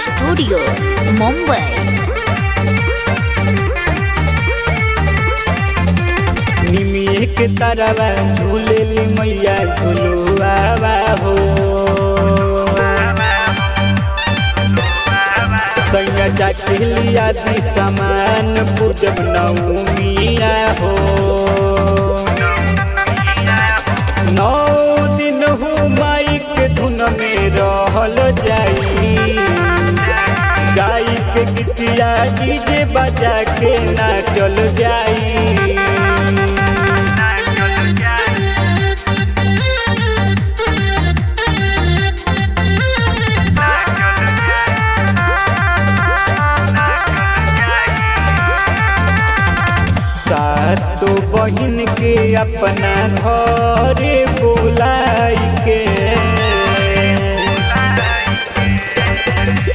Studio Mumbai. निमिये के तरवा झूलेली मैया झुलुआ हो। सैया जाके लिया दी सामान पूजब नवमिया हो। 9 दिन हो माई के धुन में रहल जाई। गाय के गीतिया डीजे बजा के नाचल जाई। तो बहिन के अपना घरे बुलाई के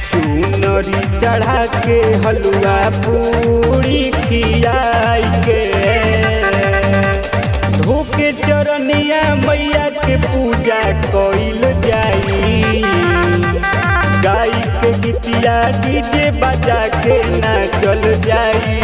चुनरी चढ़ा के हलवा पूरी खियाई के धोके चरनिया मैया के पूजा कइल जाई। गाय के गीतिया डीजे बजा के नाचल जाई।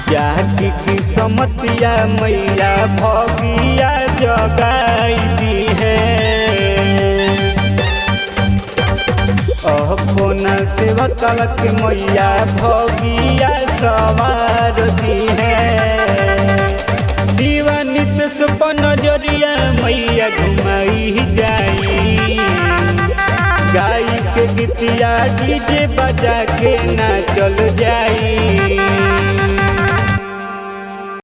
जाति की समतिया मैया भगिया जगाई दी है। अपना सेवकल के मैया भगिया सवार दी है। दीवानित सुप नजरिया मैया घुमाई जाई। गाय के गीतिया डीजे बजा के नाचल जाई।